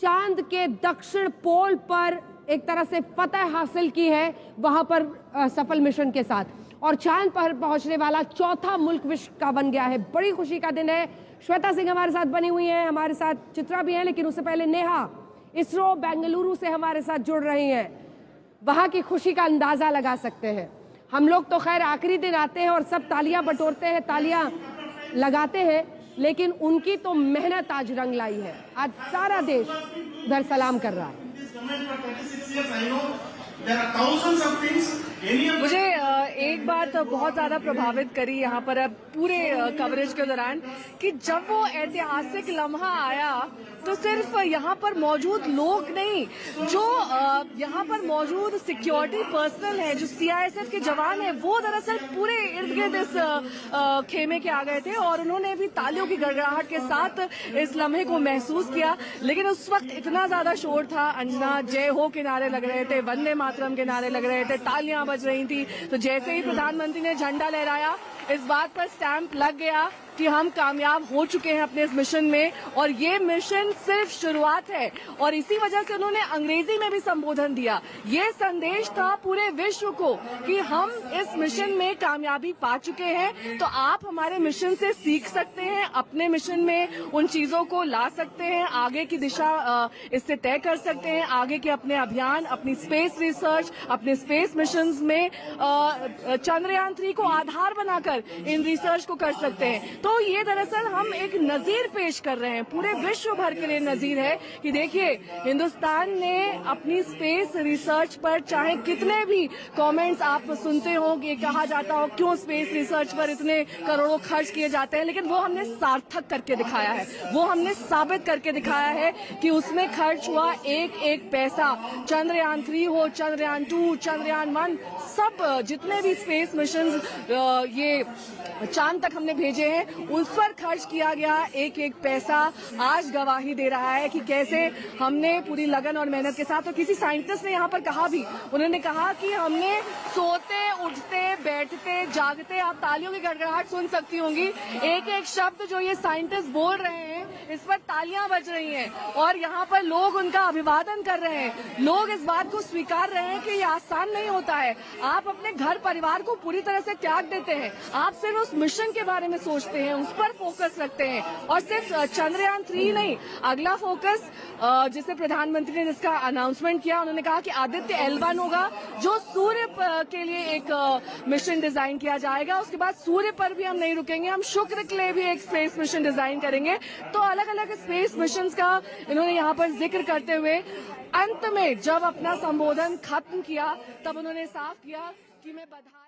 चांद के दक्षिण पोल पर एक तरह से फतह हासिल की है, वहां पर सफल मिशन के साथ, और चांद पर पहुंचने वाला चौथा मुल्क विश्व का बन गया है। बड़ी खुशी का दिन है। श्वेता सिंह हमारे साथ बनी हुई हैं, हमारे साथ चित्रा भी हैं, लेकिन उससे पहले नेहा इसरो बेंगलुरु से हमारे साथ जुड़ रही हैं। वहां की खुशी का अंदाजा लगा सकते हैं। हम लोग तो खैर आखिरी दिन आते हैं और सब तालियां बटोरते हैं, तालियां लगाते हैं, लेकिन उनकी तो मेहनत आज रंग लाई है। आज सारा देश उधर सलाम कर रहा है। मुझे एक बात बहुत ज्यादा प्रभावित करी यहाँ पर पूरे कवरेज के दौरान कि जब वो ऐतिहासिक लम्हा आया तो सिर्फ यहाँ पर मौजूद लोग नहीं, जो यहाँ पर मौजूद सिक्योरिटी पर्सनल है, जो सीआईएसएफ के जवान हैं, वो दरअसल पूरे इर्द गिर्द इस खेमे के आ गए थे और उन्होंने भी तालियों की गड़गड़ाहट के साथ इस लम्हे को महसूस किया। लेकिन उस वक्त इतना ज्यादा शोर था, अंजना, जय हो के नारे लग रहे थे, वंदे मातरम के नारे लग रहे थे, तालियां बज रही थी। तो जैसे ही प्रधानमंत्री ने झंडा लहराया, इस बात पर स्टैंप लग गया कि हम कामयाब हो चुके हैं अपने इस मिशन में, और ये मिशन सिर्फ शुरुआत है। और इसी वजह से उन्होंने अंग्रेजी में भी संबोधन दिया। ये संदेश था पूरे विश्व को कि हम इस मिशन में कामयाबी पा चुके हैं, तो आप हमारे मिशन से सीख सकते हैं, अपने मिशन में उन चीजों को ला सकते हैं, आगे की दिशा इससे तय कर सकते हैं, आगे के अपने अभियान, अपनी स्पेस रिसर्च, अपने स्पेस मिशन में चंद्रयान 3 को आधार बनाकर इन रिसर्च को कर सकते हैं। तो ये दरअसल हम एक नजीर पेश कर रहे हैं, पूरे विश्व भर के लिए नजीर है कि देखिए, हिंदुस्तान ने अपनी स्पेस रिसर्च पर चाहे कितने भी कमेंट्स आप सुनते हो कि कहा जाता हो क्यों स्पेस रिसर्च पर इतने करोड़ों खर्च किए जाते हैं, लेकिन वो हमने सार्थक करके दिखाया है, वो हमने साबित करके दिखाया है कि उसमें खर्च हुआ एक एक पैसा। चंद्रयान 3 हो, चंद्रयान 2, चंद्रयान 1, सब जितने भी स्पेस मिशन ये चांद तक हमने भेजे हैं, उस पर खर्च किया गया एक एक पैसा आज गवाही दे रहा है कि कैसे हमने पूरी लगन और मेहनत के साथ। और किसी साइंटिस्ट ने यहाँ पर कहा भी, उन्होंने कहा कि हमने सोते उठते बैठते जागते, आप तालियों की गड़गड़ाहट सुन सकती होंगी, एक एक शब्द जो ये साइंटिस्ट बोल रहे हैं इस पर तालियां बज रही हैं और यहाँ पर लोग उनका अभिवादन कर रहे हैं। लोग इस बात को स्वीकार रहे हैं कि ये आसान नहीं होता है। आप अपने घर परिवार को पूरी तरह से त्याग देते हैं, आप सिर्फ उस मिशन के बारे में सोचते हैं, उस पर फोकस रखते हैं, और सिर्फ चंद्रयान 3 नहीं, अगला फोकस जिसे प्रधानमंत्री ने जिसका अनाउंसमेंट किया, उन्होंने कहा कि आदित्य L1 होगा, जो सूर्य के लिए एक मिशन डिजाइन किया जाएगा। उसके बाद सूर्य पर भी हम नहीं रुकेंगे, हम शुक्र के लिए भी एक स्पेस मिशन डिजाइन करेंगे। तो अलग अलग स्पेस मिशंस का इन्होंने यहाँ पर जिक्र करते हुए अंत में जब अपना संबोधन खत्म किया, तब उन्होंने साफ किया कि मैं बधाई